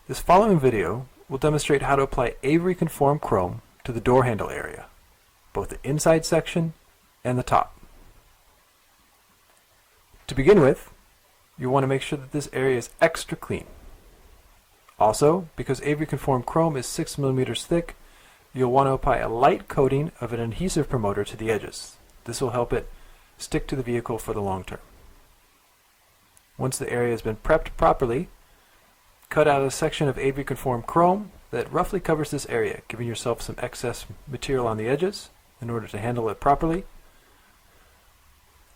This following video will demonstrate how to apply Avery conform chrome to the door handle area, both the inside section and the top. To begin with, you'll want to make sure that this area is extra clean. Also, because Avery conform chrome is 6 millimeters thick, you'll want to apply a light coating of an adhesive promoter to the edges. This will help it stick to the vehicle for the long term. Once the area has been prepped properly, cut out a section of Avery conform chrome that roughly covers this area, giving yourself some excess material on the edges in order to handle it properly.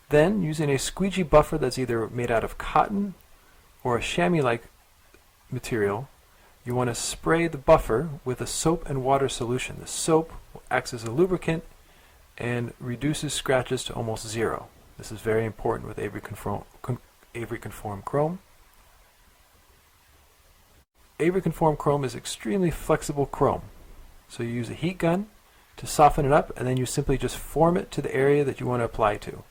Then, using a squeegee buffer that's either made out of cotton or a chamois-like material, you want to spray the buffer with a soap and water solution. The soap acts as a lubricant and reduces scratches to almost zero. This is very important with Avery conform chrome. Avery conform chrome is extremely flexible chrome. So you use a heat gun to soften it up, and then you simply just form it to the area that you want to apply to.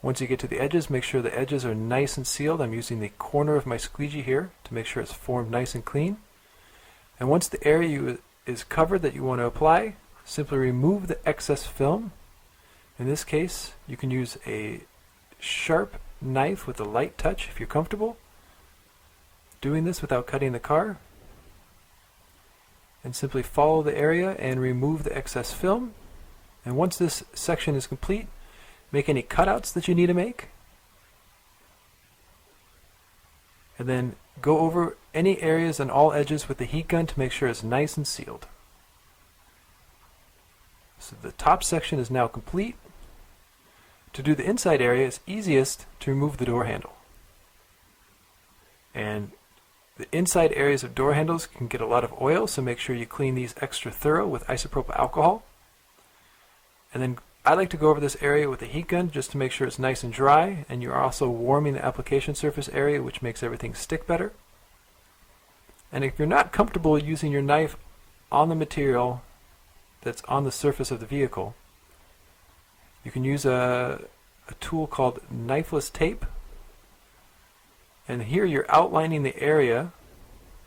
Once you get to the edges, make sure the edges are nice and sealed. I'm using the corner of my squeegee here to make sure it's formed nice and clean. And once the area is covered that you want to apply, simply remove the excess film. In this case, you can use a sharp knife with a light touch if you're comfortable doing this without cutting the car, and simply follow the area and remove the excess film. And once this section is complete, make any cutouts that you need to make, and then go over any areas on all edges with the heat gun to make sure it's nice and sealed. So the top section is now complete. To do the inside area, it's easiest to remove the door handle. And the inside areas of door handles can get a lot of oil, so make sure you clean these extra thorough with isopropyl alcohol. And then I like to go over this area with a heat gun just to make sure it's nice and dry, and you're also warming the application surface area, which makes everything stick better. And if you're not comfortable using your knife on the material that's on the surface of the vehicle, you can use a tool called knifeless tape. And here you're outlining the area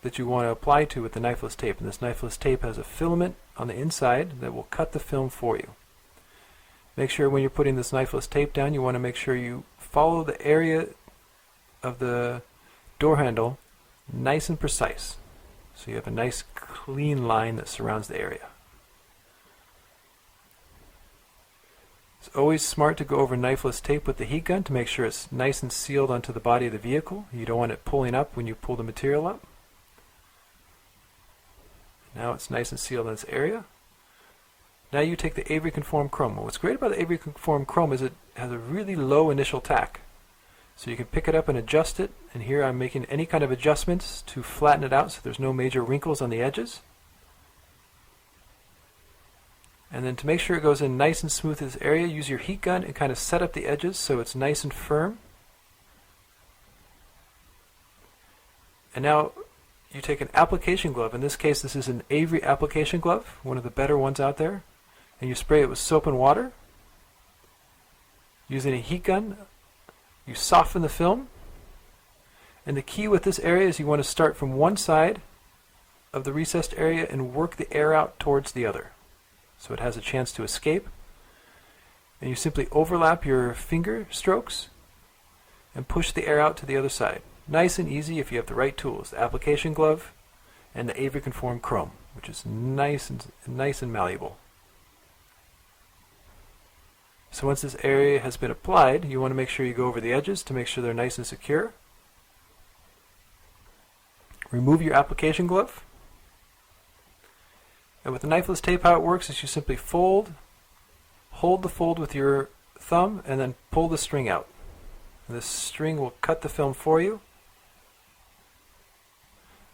that you want to apply to with the knifeless tape. And this knifeless tape has a filament on the inside that will cut the film for you. Make sure when you're putting this knifeless tape down, you want to make sure you follow the area of the door handle nice and precise, so you have a nice clean line that surrounds the area. It's always smart to go over knifeless tape with the heat gun to make sure it's nice and sealed onto the body of the vehicle. You don't want it pulling up when you pull the material up. Now it's nice and sealed in this area. Now you take the Avery conform chrome. What's great about the Avery conform chrome is it has a really low initial tack. So you can pick it up and adjust it. And here I'm making any kind of adjustments to flatten it out so there's no major wrinkles on the edges. And then to make sure it goes in nice and smooth in this area, use your heat gun and kind of set up the edges so it's nice and firm. And now you take an application glove. In this case, this is an Avery application glove, one of the better ones out there. And you spray it with soap and water. Using a heat gun, you soften the film. And the key with this area is you want to start from one side of the recessed area and work the air out towards the other, so it has a chance to escape. And you simply overlap your finger strokes and push the air out to the other side. Nice and easy if you have the right tools, the application glove and the Avery conform chrome, which is nice and malleable. So once this area has been applied, you want to make sure you go over the edges to make sure they're nice and secure. Remove your application glove. And with the knifeless tape, how it works is you simply hold the fold with your thumb, and then pull the string out. And this string will cut the film for you.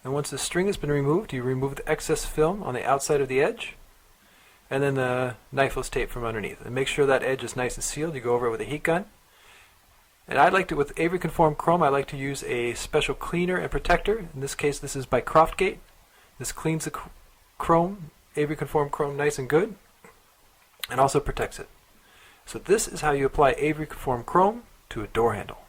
And once the string has been removed, you remove the excess film on the outside of the edge, and then the knifeless tape from underneath. And make sure that edge is nice and sealed. You go over it with a heat gun. And I like to, with Avery conform chrome, I like to use a special cleaner and protector. In this case, this is by Croftgate. This cleans the chrome, Avery conform chrome, nice and good, and also protects it. So this is how you apply Avery conform chrome to a door handle.